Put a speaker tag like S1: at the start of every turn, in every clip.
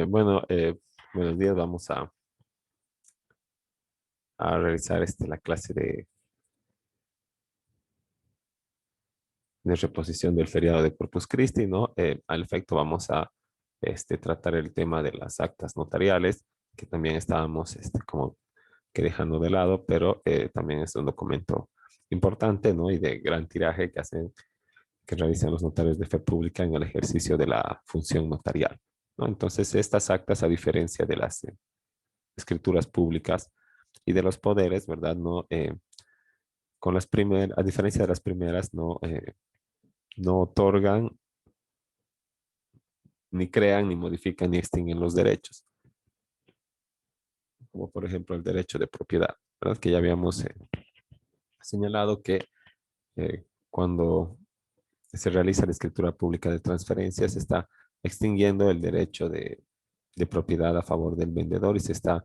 S1: Bueno, buenos días. Vamos a realizar la clase de reposición del feriado de Corpus Christi, ¿no? Al efecto, vamos a tratar el tema de las actas notariales, que también estábamos como que dejando de lado, pero también es un documento importante, ¿no? Y de gran tiraje que realizan los notarios de fe pública en el ejercicio de la función notarial, ¿no? Entonces, estas actas, a diferencia de las escrituras públicas y de los poderes, ¿verdad? No, a diferencia de las primeras, no otorgan, ni crean, ni modifican, ni extinguen los derechos, como por ejemplo el derecho de propiedad, ¿verdad? Que ya habíamos señalado que cuando se realiza la escritura pública de transferencia, se está extinguiendo el derecho de propiedad a favor del vendedor y está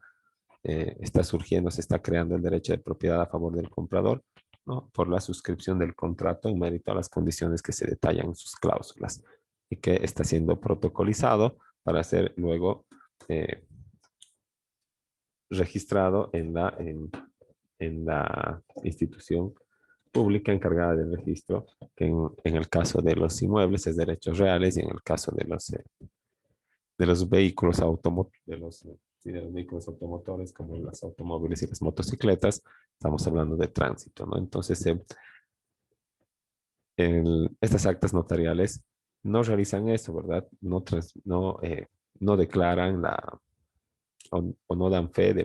S1: surgiendo, se está creando el derecho de propiedad a favor del comprador, ¿no? Por la suscripción del contrato en mérito a las condiciones que se detallan en sus cláusulas y que está siendo protocolizado para ser luego eh, registrado en la institución pública encargada del registro, que en el caso de los inmuebles es derechos reales y en el caso de los vehículos sí, de los vehículos automotores como los automóviles y las motocicletas, estamos hablando de tránsito, ¿no? Entonces, estas actas notariales no realizan eso, ¿verdad? No declaran o no dan fe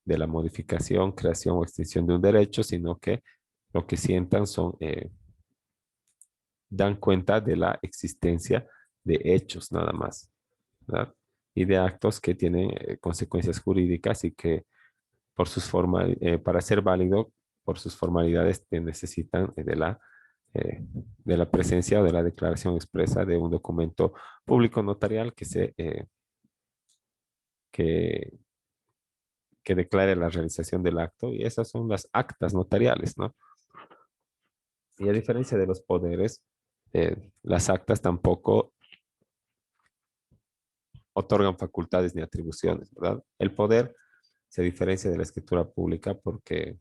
S1: de la modificación, creación o extinción de un derecho, sino que lo que sientan dan cuenta de la existencia de hechos nada más, ¿verdad? Y de actos que tienen consecuencias jurídicas y que para ser válido, por sus formalidades, necesitan de la presencia o de la declaración expresa de un documento público notarial que, que declare la realización del acto, y esas son las actas notariales, ¿no? Y a diferencia de los poderes, las actas tampoco otorgan facultades ni atribuciones, ¿verdad? El poder se diferencia de la escritura pública porque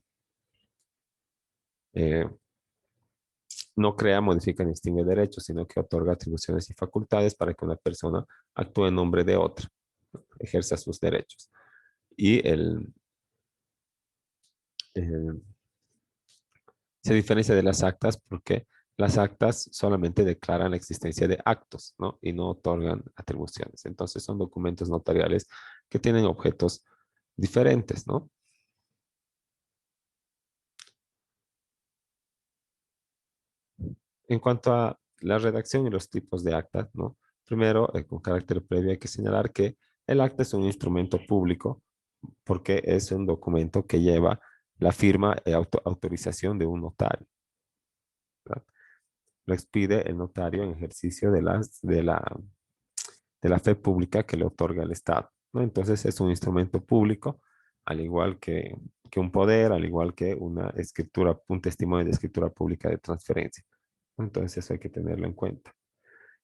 S1: eh, no crea, modifica ni extingue derechos, sino que otorga atribuciones y facultades para que una persona actúe en nombre de otra, ¿no? Ejerza sus derechos. Y el- se diferencia de las actas porque las actas solamente declaran la existencia de actos, ¿no? Y no otorgan atribuciones. Entonces son documentos notariales que tienen objetos diferentes, ¿no? En cuanto a la redacción y los tipos de actas, ¿no? Primero, con carácter previo, hay que señalar que el acta es un instrumento público porque es un documento que lleva la firma e autorización de un notario, ¿verdad? Lo expide el notario en ejercicio de la fe pública que le otorga el Estado, ¿no? Entonces es un instrumento público, al igual que un poder, al igual que una escritura, un testimonio de escritura pública de transferencia. Entonces eso hay que tenerlo en cuenta.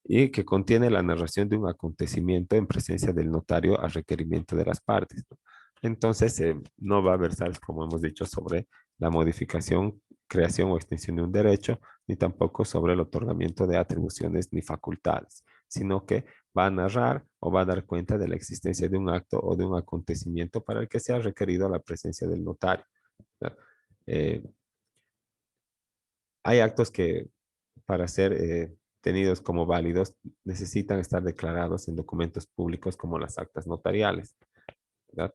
S1: Y que contiene la narración de un acontecimiento en presencia del notario a requerimiento de las partes, ¿no? Entonces, no va a versar, como hemos dicho, sobre la modificación, creación o extensión de un derecho, ni tampoco sobre el otorgamiento de atribuciones ni facultades, sino que va a narrar o va a dar cuenta de la existencia de un acto o de un acontecimiento para el que sea requerido la presencia del notario, ¿no? Eh, Hay actos que para ser tenidos como válidos necesitan estar declarados en documentos públicos como las actas notariales, ¿verdad?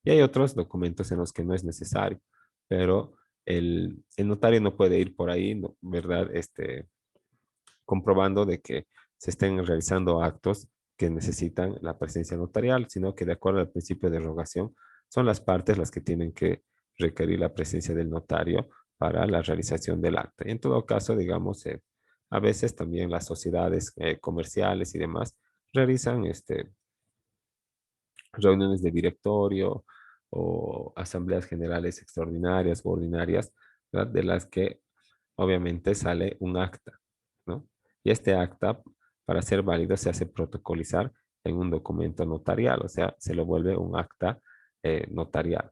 S1: Y hay otros documentos en los que no es necesario, pero el notario no puede ir por ahí, ¿no? ¿Verdad? Comprobando de que se estén realizando actos que necesitan la presencia notarial, sino que de acuerdo al principio de rogación, son las partes las que tienen que requerir la presencia del notario para la realización del acta. Y en todo caso, digamos, a veces también las sociedades comerciales y demás realizan reuniones de directorio o asambleas generales extraordinarias o ordinarias, ¿verdad? De las que obviamente sale un acta, ¿no? Y este acta, para ser válido, se hace protocolizar en un documento notarial, o sea, se lo vuelve un acta notarial.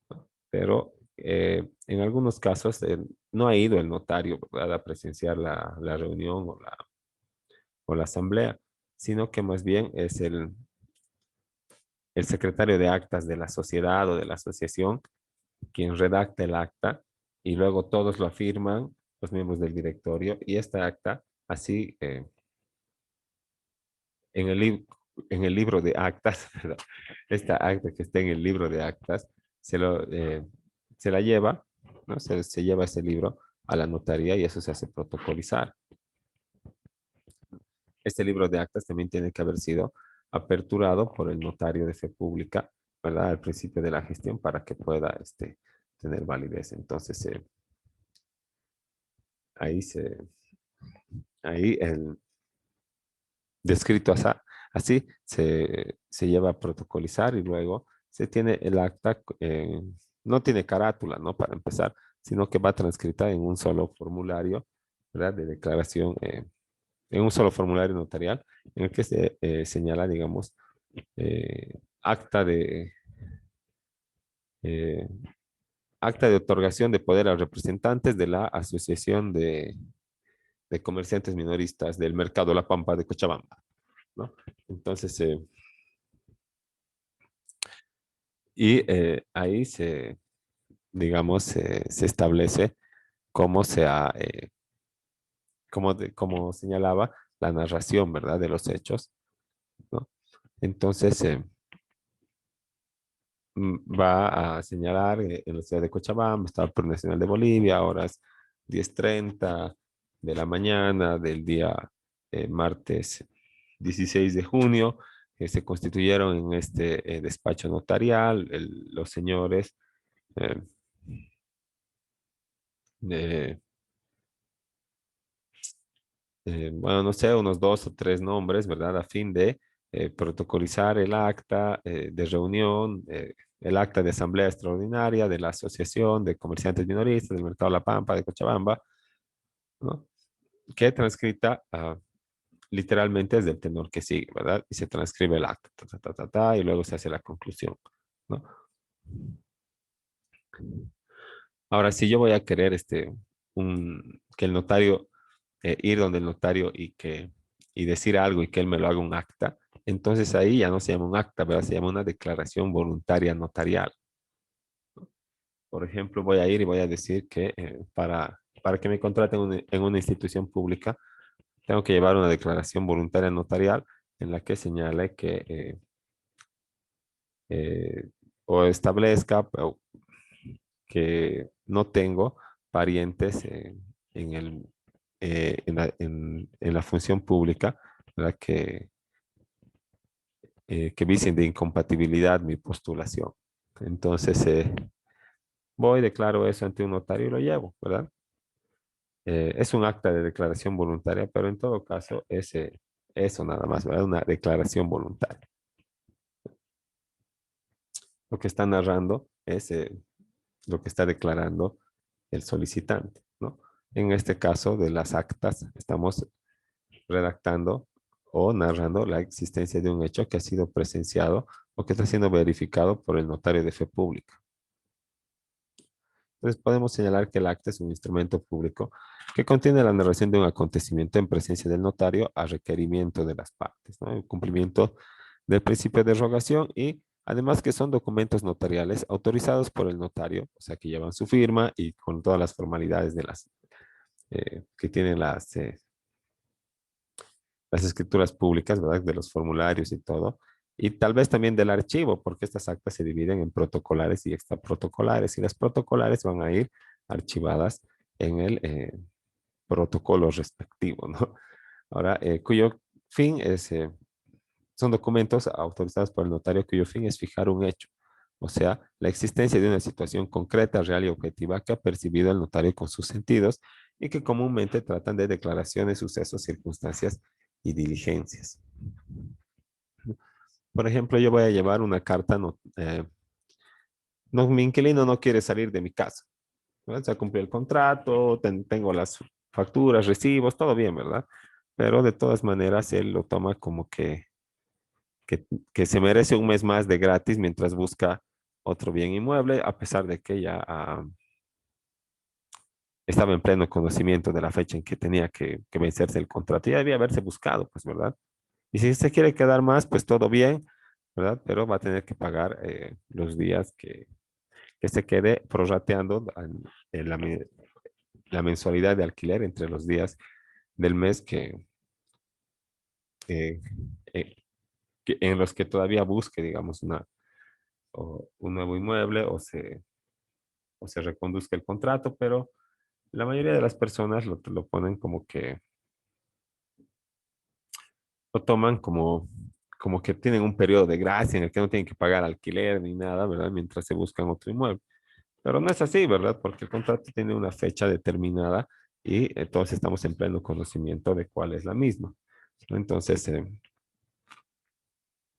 S1: ¿No? Pero en algunos casos no ha ido el notario, ¿verdad?, a presenciar la reunión o la asamblea, sino que más bien es el secretario de actas de la sociedad o de la asociación quien redacta el acta y luego todos lo afirman, los miembros del directorio, y esta acta, así en en el libro de actas, perdón, esta acta que está en el libro de actas, se la lleva, ¿no? Se lleva ese libro a la notaría y eso se hace protocolizar. Este libro de actas también tiene que haber sido aperturado por el notario de fe pública, ¿verdad? Al principio de la gestión para que pueda tener validez. Entonces, ahí ahí el descrito así se lleva a protocolizar y luego se tiene el acta, no tiene carátula, ¿no? Para empezar, sino que va transcrita en un solo formulario, ¿verdad? De declaración, en un solo formulario notarial, en el que se señala, digamos, acta eh, acta de otorgación de poder a representantes de la Asociación de Comerciantes Minoristas del Mercado La Pampa de Cochabamba, ¿no? Entonces, ahí digamos, se establece cómo como señalaba, la narración, ¿verdad?, de los hechos, ¿no? Entonces, va a señalar en la ciudad de Cochabamba, Estado Plurinacional de Bolivia, horas 10:30 de la mañana del día martes 16 de junio, que se constituyeron en este despacho notarial los señores, eh, eh, bueno, no sé, unos dos o tres nombres, ¿verdad? A fin de protocolizar el acta de reunión, el acta de asamblea extraordinaria de la Asociación de Comerciantes Minoristas del Mercado La Pampa de Cochabamba, ¿no? Que transcrita literalmente es del tenor que sigue, ¿verdad? Y se transcribe el acta, y luego se hace la conclusión, ¿no? Ahora, si yo voy a querer que el notario, ir donde el notario y decir algo y que él me lo haga un acta, entonces ahí ya no se llama un acta, ¿verdad? Se llama una declaración voluntaria notarial. Por ejemplo, voy a ir y voy a decir que para que me contraten en una institución pública, tengo que llevar una declaración voluntaria notarial en la que señale que eh, o establezca que no tengo parientes en la función pública, ¿verdad? Que vicen de incompatibilidad mi postulación. Entonces, voy, declaro eso ante un notario y lo llevo, ¿verdad? Es un acta de declaración voluntaria, pero en todo caso es eso nada más, ¿verdad? Una declaración voluntaria. Lo que está narrando es lo que está declarando el solicitante, ¿no? En este caso de las actas, estamos redactando o narrando la existencia de un hecho que ha sido presenciado o que está siendo verificado por el notario de fe pública. Entonces podemos señalar que el acta es un instrumento público que contiene la narración de un acontecimiento en presencia del notario a requerimiento de las partes, ¿no? El cumplimiento del principio de rogación y además que son documentos notariales autorizados por el notario, o sea que llevan su firma y con todas las formalidades que tienen las escrituras públicas, ¿verdad? De los formularios y todo. Y tal vez también del archivo, porque estas actas se dividen en protocolares y extraprotocolares. Y las protocolares van a ir archivadas en el protocolo respectivo, ¿no? Ahora, cuyo fin son documentos autorizados por el notario cuyo fin es fijar un hecho. O sea, la existencia de una situación concreta, real y objetiva que ha percibido el notario con sus sentidos y que comúnmente tratan de declaraciones, sucesos, circunstancias y diligencias. Por ejemplo, yo voy a llevar una carta, no, mi inquilino no quiere salir de mi casa, ¿verdad? Se cumplió el contrato, tengo las facturas, recibos, todo bien, ¿verdad? Pero de todas maneras él lo toma como que que, que se merece un mes más de gratis mientras busca otro bien inmueble, a pesar de que ya estaba en pleno conocimiento de la fecha en que tenía que vencerse el contrato. Ya debía haberse buscado, pues, ¿verdad? Y si se quiere quedar más, pues todo bien, ¿verdad? Pero va a tener que pagar los días que se quede prorrateando en la mensualidad de alquiler entre los días del mes eh, eh, en los que todavía busque, digamos, un nuevo inmueble o se reconduzca el contrato, pero la mayoría de las personas lo ponen como que lo toman como que tienen un periodo de gracia en el que no tienen que pagar alquiler ni nada, ¿verdad? Mientras se buscan otro inmueble. Pero no es así, ¿verdad? Porque el contrato tiene una fecha determinada y todos estamos en pleno conocimiento de cuál es la misma. Entonces,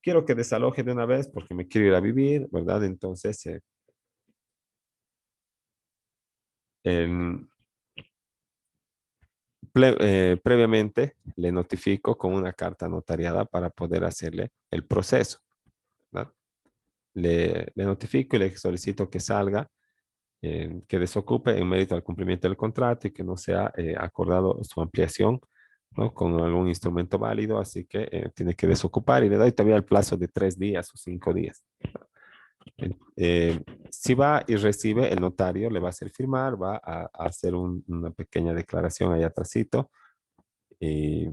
S1: quiero que desaloje de una vez porque me quiero ir a vivir, ¿verdad? Entonces, en- previamente le notifico con una carta notariada para poder hacerle el proceso, ¿verdad? Le notifico y le solicito que salga, que desocupe en mérito al cumplimiento del contrato y que no sea acordado su ampliación, ¿no? Con algún instrumento válido, así que tiene que desocupar y le doy todavía el plazo de 3 días o 5 días. Si va y recibe, el notario le va a hacer firmar, va a hacer una pequeña declaración allá atrásito y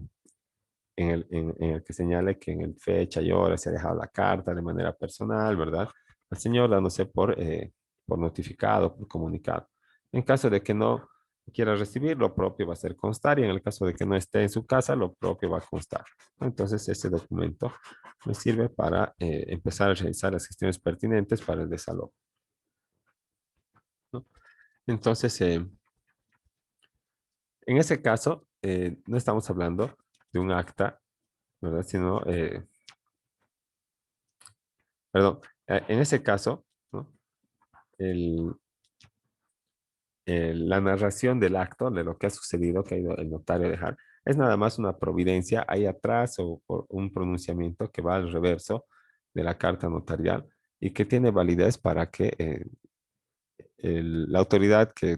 S1: en el que señale que en el fecha y hora se ha dejado la carta de manera personal, ¿verdad? Al señor dándose por notificado, por comunicado. En caso de que no quiera recibir, lo propio va a ser constar y en el caso de que no esté en su casa, lo propio va a constar. Entonces, ese documento me sirve para empezar a realizar las gestiones pertinentes para el desalojo, ¿no? Entonces, en ese caso, no estamos hablando de un acta, ¿verdad? Sino, perdón, en ese caso, ¿no? El, la narración del acto, de lo que ha sucedido, que ha ido el notario a dejar, es nada más una providencia ahí atrás o por un pronunciamiento que va al reverso de la carta notarial y que tiene validez para que la autoridad que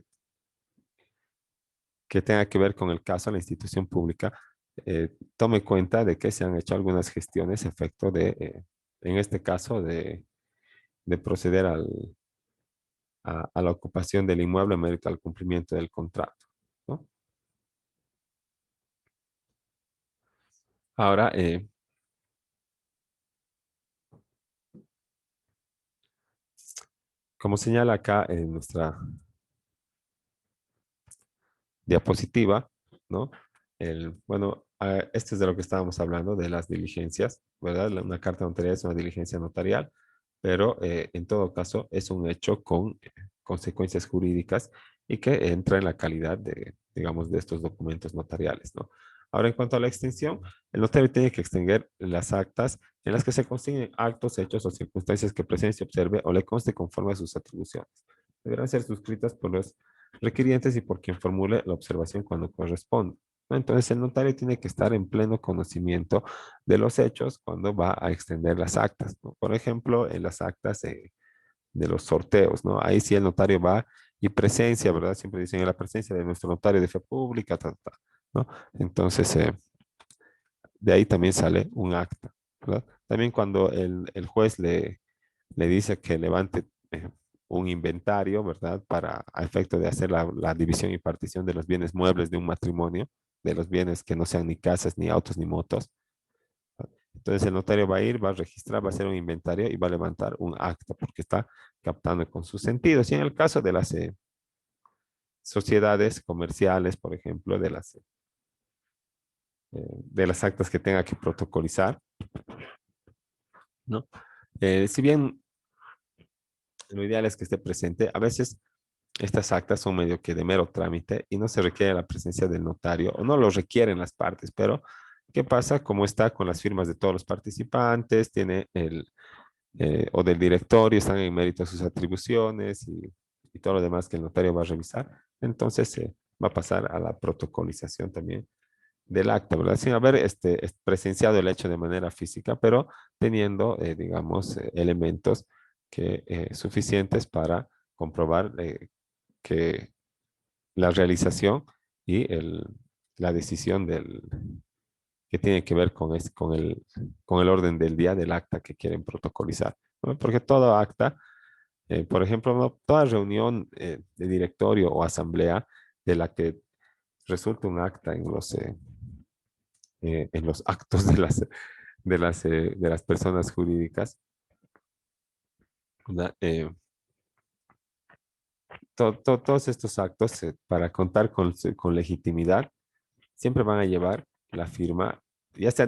S1: tenga que ver con el caso, la institución pública, tome cuenta de que se han hecho algunas gestiones a efecto en este caso, de proceder a la ocupación del inmueble en mérito al cumplimiento del contrato, ¿no? Ahora, como señala acá en nuestra diapositiva, ¿no? Bueno, esto es de lo que estábamos hablando, de las diligencias, ¿verdad? Una carta notarial es una diligencia notarial, pero en todo caso es un hecho con consecuencias jurídicas y que entra en la calidad de, digamos, de estos documentos notariales, ¿no? Ahora, en cuanto a la extensión, el notario tiene que extender las actas en las que se consiguen actos, hechos o circunstancias que presencia, observe o le conste conforme a sus atribuciones. Deberán ser suscritas por los requirientes y por quien formule la observación cuando corresponda, ¿no? Entonces, el notario tiene que estar en pleno conocimiento de los hechos cuando va a extender las actas, ¿no? Por ejemplo, en las actas de los sorteos, ¿no? Ahí sí el notario va y presencia, ¿verdad? Siempre dicen en la presencia de nuestro notario de fe pública, ¿no? Entonces, de ahí también sale un acta, ¿verdad? También cuando el juez le dice que levante un inventario, ¿verdad? Para a efecto de hacer la división y partición de los bienes muebles de un matrimonio, de los bienes que no sean ni casas, ni autos, ni motos. Entonces el notario va a ir, va a registrar, va a hacer un inventario y va a levantar un acta porque está captando con sus sentidos. Y en el caso de las sociedades comerciales, por ejemplo, de las actas que tenga que protocolizar, ¿no? Si bien lo ideal es que esté presente, a veces estas actas son medio que de mero trámite y no se requiere la presencia del notario o no lo requieren las partes, pero ¿qué pasa? Como está con las firmas de todos los participantes, tiene o del directorio, están en mérito a sus atribuciones y todo lo demás que el notario va a revisar, entonces va a pasar a la protocolización también del acta, ¿verdad? Sin haber presenciado el hecho de manera física, pero teniendo, digamos, elementos suficientes para comprobar que la realización y la decisión que tiene que ver con el orden del día del acta que quieren protocolizar, ¿no? Porque todo acta, por ejemplo, ¿no? Toda reunión de directorio o asamblea de la que resulta un acta en los actos de las personas jurídicas, ¿verdad? Todos estos actos, para contar con legitimidad, siempre van a llevar la firma, ya sea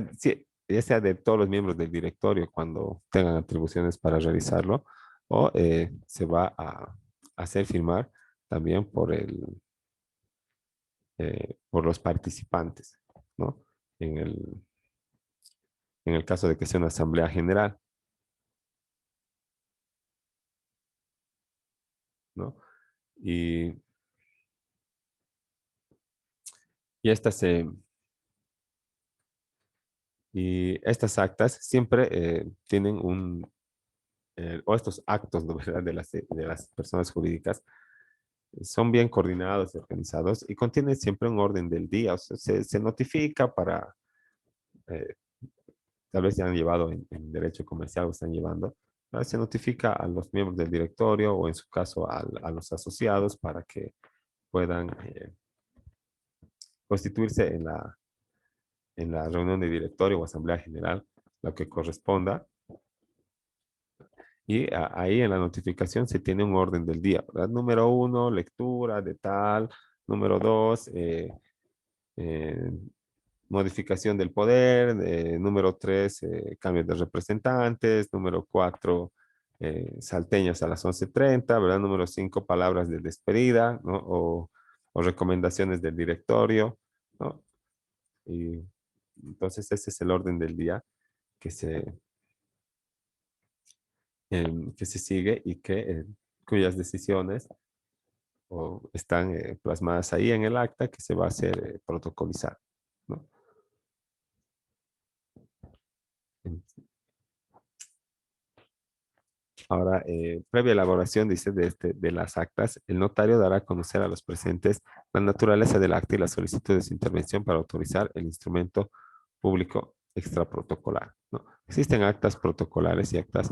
S1: de todos los miembros del directorio cuando tengan atribuciones para realizarlo, o se va a hacer firmar también por los participantes, ¿no? En en el caso de que sea una asamblea general, ¿no? Y, y estas, eh, y estas actas siempre tienen o estos actos, ¿no? ¿Verdad? De las personas jurídicas son bien coordinados y organizados y contienen siempre un orden del día. O sea, se notifica eh, tal vez ya han llevado en derecho comercial o están llevando, ¿no? Se notifica a los miembros del directorio o en su caso a los asociados para que puedan constituirse en la reunión de directorio o asamblea general, lo que corresponda. Y ahí en la notificación se tiene un orden del día, ¿verdad? Número uno, lectura de tal. Número dos, eh, modificación del poder. Número tres, cambios de representantes. Número cuatro, salteñas a las 11:30, ¿verdad? Número cinco, palabras de despedida, ¿no? O recomendaciones del directorio, ¿no? Y entonces ese es el orden del día que que se sigue y cuyas decisiones están plasmadas ahí en el acta que se va a hacer protocolizar, ¿no? Ahora, previa elaboración, dice, de las actas, el notario dará a conocer a los presentes la naturaleza del acta y la solicitud de su intervención para autorizar el instrumento público extraprotocolar, ¿no? Existen actas protocolares y actas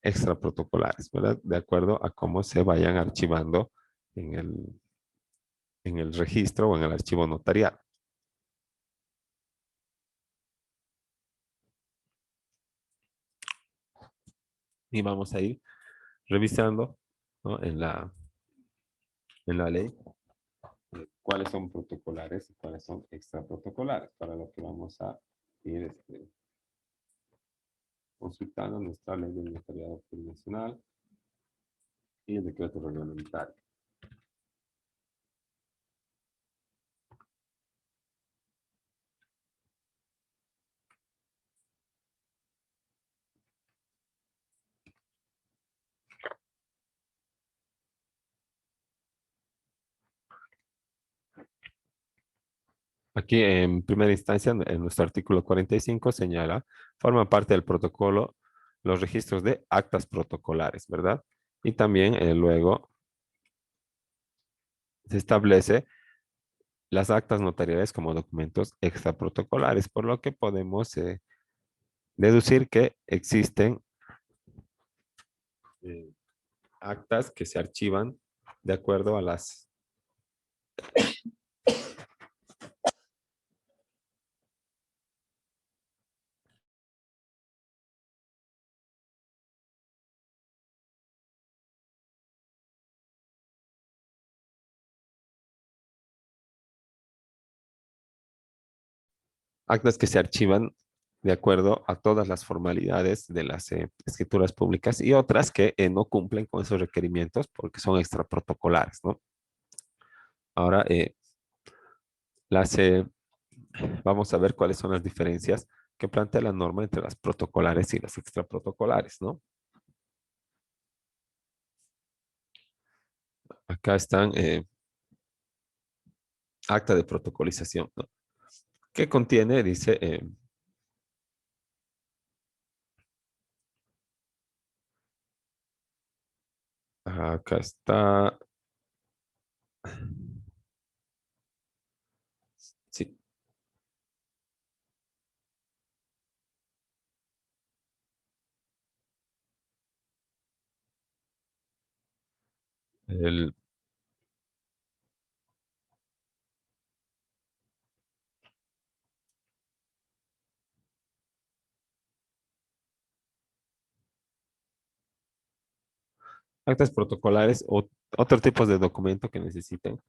S1: extraprotocolares, ¿verdad? De acuerdo a cómo se vayan archivando en en el registro o en el archivo notarial. Y vamos a ir revisando, ¿no? En la ley cuáles son protocolares y cuáles son extraprotocolares, para lo que vamos a ir consultando nuestra ley del notariado nacional y el decreto reglamentario. Aquí en primera instancia, en nuestro artículo 45 señala, forma parte del protocolo los registros de actas protocolares, ¿verdad? Y también luego se establece las actas notariales como documentos extraprotocolares, por lo que podemos deducir que existen eh, actas que se archivan de acuerdo a las actas que se archivan de acuerdo a todas las formalidades de las escrituras públicas y otras que no cumplen con esos requerimientos porque son extraprotocolares, ¿no? Ahora las, eh, vamos a ver cuáles son las diferencias que plantea la norma entre las protocolares y las extraprotocolares, ¿no? Acá están acta de protocolización, ¿no? que contiene, dice, acá está, sí, el actas protocolares o otro tipo de documento que necesiten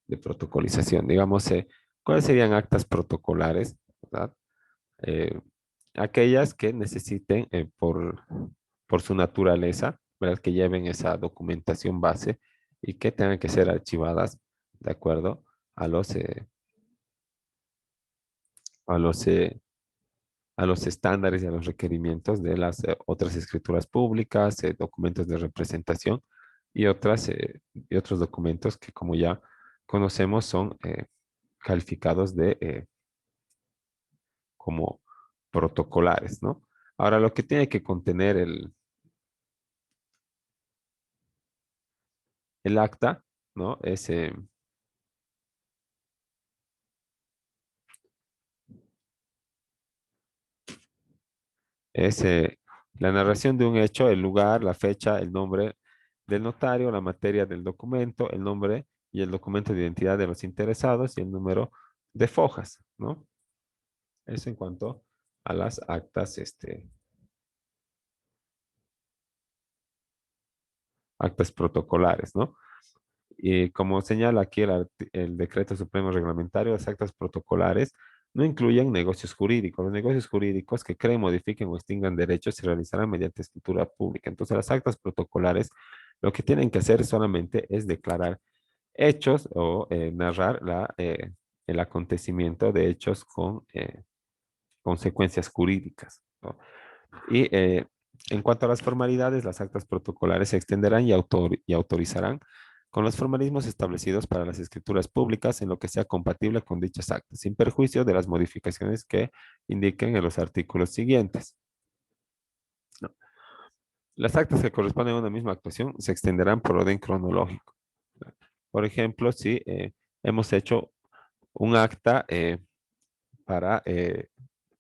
S1: de protocolización. Digamos, ¿cuáles serían actas protocolares? ¿Verdad? Eh, aquellas que necesiten por su naturaleza, ¿verdad? Que lleven esa documentación base y que tengan que ser archivadas de acuerdo a a los, eh, a los estándares y a los requerimientos de las otras escrituras públicas, documentos de representación y y otros documentos que, como ya conocemos, son calificados como protocolares, ¿no? Ahora, lo que tiene que contener el acta, ¿no? Es la narración de un hecho, el lugar, la fecha, el nombre del notario, la materia del documento, el nombre y el documento de identidad de los interesados y el número de fojas, ¿no? Eso en cuanto a las actas, actas protocolares, ¿no? Y como señala aquí el Decreto Supremo Reglamentario, las actas protocolares no incluyen negocios jurídicos. Los negocios jurídicos que creen, modifiquen o extingan derechos se realizarán mediante escritura pública. Entonces, las actas protocolares lo que tienen que hacer solamente es declarar hechos o narrar el acontecimiento de hechos con consecuencias jurídicas, ¿no? Y en cuanto a las formalidades, las actas protocolares se extenderán y autorizarán con los formalismos establecidos para las escrituras públicas en lo que sea compatible con dichas actas, sin perjuicio de las modificaciones que indiquen en los artículos siguientes, ¿no? Las actas que corresponden a una misma actuación se extenderán por orden cronológico. Por ejemplo, si hemos hecho un acta para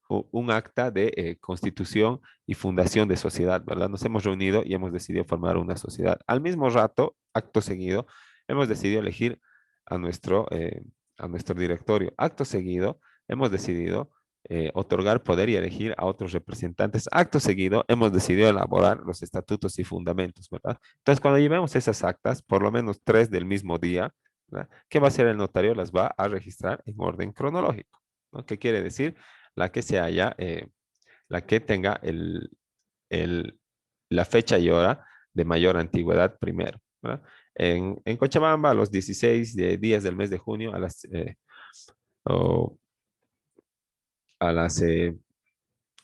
S1: un acta de constitución y fundación de sociedad, ¿verdad? Nos hemos reunido y hemos decidido formar una sociedad. Al mismo rato, acto seguido, hemos decidido elegir a a nuestro directorio. Acto seguido, hemos decidido otorgar poder y elegir a otros representantes. Acto seguido, hemos decidido elaborar los estatutos y fundamentos, ¿verdad? Entonces, cuando llevemos esas actas, por lo menos tres del mismo día, ¿verdad? ¿Qué va a hacer el notario? Las va a registrar en orden cronológico, ¿no? ¿Qué quiere decir? La que se haya, la que tenga el- la fecha y hora de mayor antigüedad primero, ¿verdad? En Cochabamba, a los 16 días del mes de junio, o a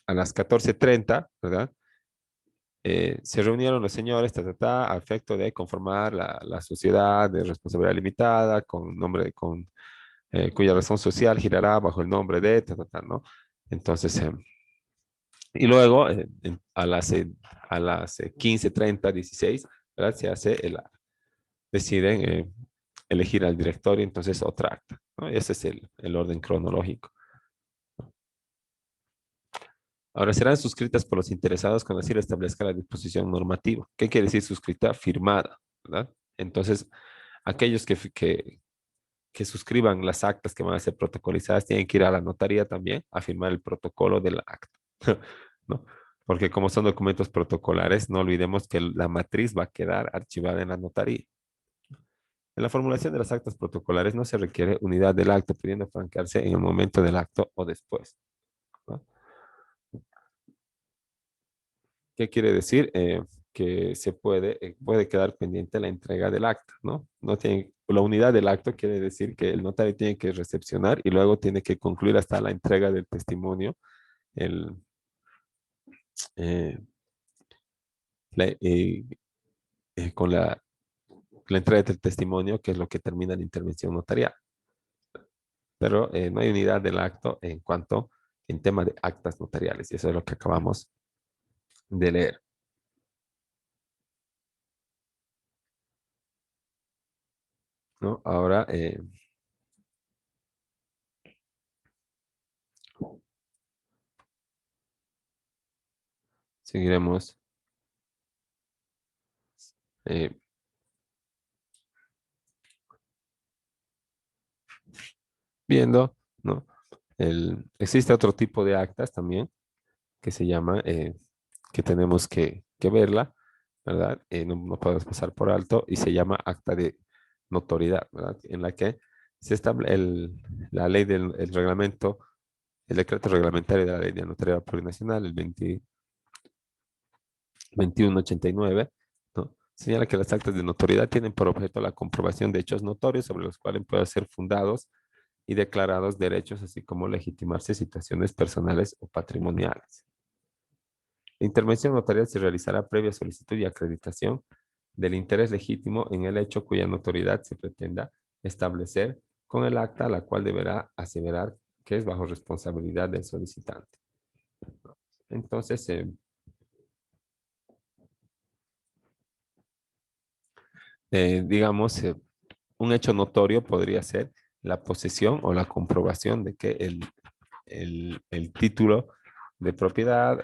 S1: a las 14:30, ¿verdad? Se reunieron los señores, a efecto de conformar la sociedad de responsabilidad limitada con nombre, cuya razón social girará bajo el nombre de, ¿no? Entonces, y luego, a las 15:30, 16, ¿verdad? Deciden elegir al directorio, entonces otra acta, ¿no? Ese es el orden cronológico. Ahora serán suscritas por los interesados cuando así lo establezca la disposición normativa. ¿Qué quiere decir suscrita? Firmada, ¿verdad? Entonces, aquellos que suscriban las actas que van a ser protocolizadas tienen que ir a la notaría también a firmar el protocolo del acta, ¿no? Porque como son documentos protocolares, no olvidemos que la matriz va a quedar archivada en la notaría. En la formulación de las actas protocolares no se requiere unidad del acto, pudiendo franquearse en el momento del acto o después, ¿no? ¿Qué quiere decir? Que puede quedar pendiente la entrega del acta, ¿no? No tiene, la unidad del acto quiere decir que el notario tiene que recepcionar y luego tiene que concluir hasta la entrega del testimonio, el, eh, la- eh, con la entrega del testimonio, que es lo que termina la intervención notarial. pero no hay unidad del acto en tema de actas notariales, y eso es lo que acabamos de leer. ¿No? Ahora seguiremos eh, viendo, ¿no? Existe otro tipo de actas también que se llama, que tenemos que verla, ¿verdad? No podemos pasar por alto, y se llama acta de notoriedad, ¿verdad? En la que se establece la ley del el reglamento, el decreto reglamentario de la ley de notariado plurinacional, el 2189, ¿no? Señala que las actas de notoriedad tienen por objeto la comprobación de hechos notorios sobre los cuales pueden ser fundados y declarados derechos, así como legitimarse situaciones personales o patrimoniales. La intervención notarial se realizará previa solicitud y acreditación del interés legítimo en el hecho cuya notoriedad se pretenda establecer con el acta, la cual deberá aseverar que es bajo responsabilidad del solicitante. Entonces, digamos, un hecho notorio podría ser la posesión o la comprobación de que el título de propiedad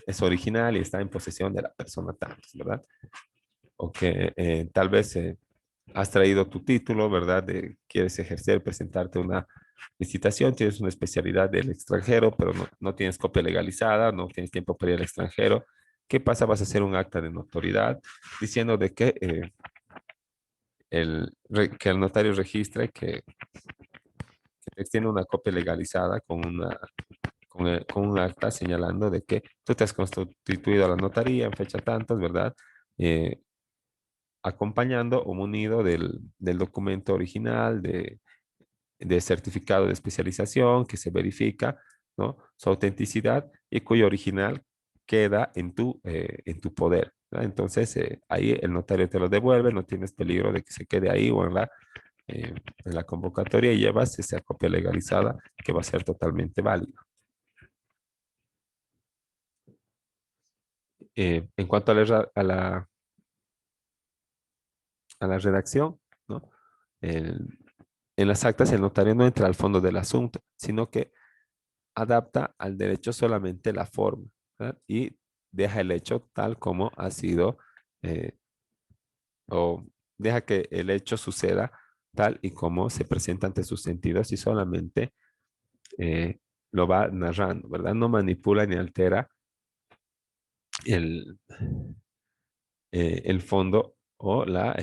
S1: es original y está en posesión de la persona tantos, ¿verdad? O que tal vez has traído tu título, ¿verdad? Quieres ejercer, presentarte una licitación, tienes una especialidad del extranjero, pero no tienes copia legalizada, no tienes tiempo para ir al extranjero. ¿Qué pasa? Vas a hacer un acta de notoriedad diciendo de que, que el notario registre que tiene una copia legalizada con un acta señalando de que tú te has constituido a la notaría en fecha tantas, ¿verdad? Eh, Acompañando o munido del documento original de certificado de especialización que se verifica, ¿no? Su autenticidad y cuyo original queda en tu poder, ¿no? Entonces, ahí el notario te lo devuelve, no tienes peligro de que se quede ahí o en la convocatoria, y llevas esa copia legalizada que va a ser totalmente válida. En cuanto a la redacción, ¿no? El- en las actas el notario no entra al fondo del asunto, sino que adapta al derecho solamente la forma, ¿verdad? Y deja el hecho tal como ha sido, eh, o deja que el hecho suceda tal y como se presenta ante sus sentidos, y solamente eh, lo va narrando, ¿verdad? No manipula ni altera el, el fondo o la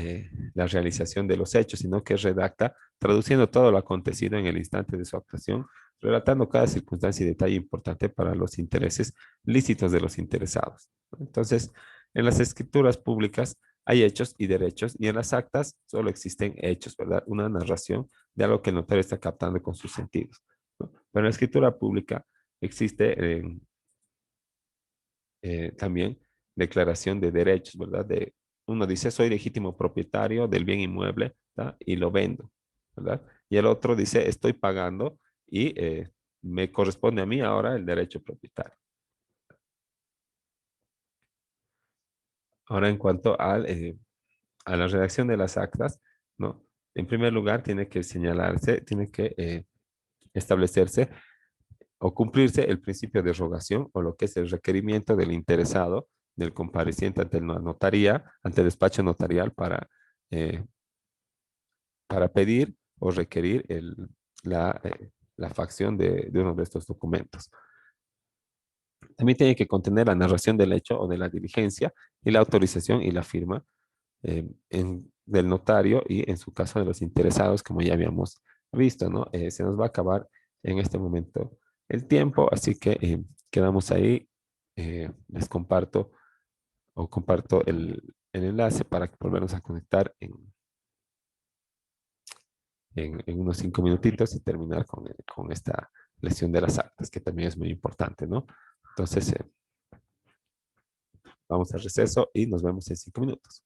S1: realización de los hechos, sino que redacta traduciendo todo lo acontecido en el instante de su actuación, relatando cada circunstancia y detalle importante para los intereses lícitos de los interesados. Entonces, en las escrituras públicas hay hechos y derechos, y en las actas solo existen hechos, ¿verdad? Una narración de algo que el notario está captando con sus sentidos, ¿no? Pero en la escritura pública existe también declaración de derechos, ¿verdad? Uno dice, soy legítimo propietario del bien inmueble, ¿tá? Y lo vendo, ¿verdad? Y el otro dice, estoy pagando y me corresponde a mí ahora el derecho propietario. Ahora, en cuanto a la redacción de las actas, ¿no? En primer lugar, tiene que señalarse, tiene que establecerse o cumplirse el principio de rogación, o lo que es el requerimiento del interesado, del compareciente ante la notaría, ante el despacho notarial eh, para pedir o requerir la facción de uno de estos documentos. También tiene que contener la narración del hecho o de la diligencia y la autorización y la firma del notario, y en su caso de los interesados, como ya habíamos visto, ¿no? Se nos va a acabar en este momento el tiempo, así que quedamos ahí. Les comparto o comparto el enlace para que volvernos a conectar en unos 5 minutitos y terminar con esta lección de las actas, que también es muy importante, ¿no? Entonces, vamos al receso y nos vemos en 5 minutos.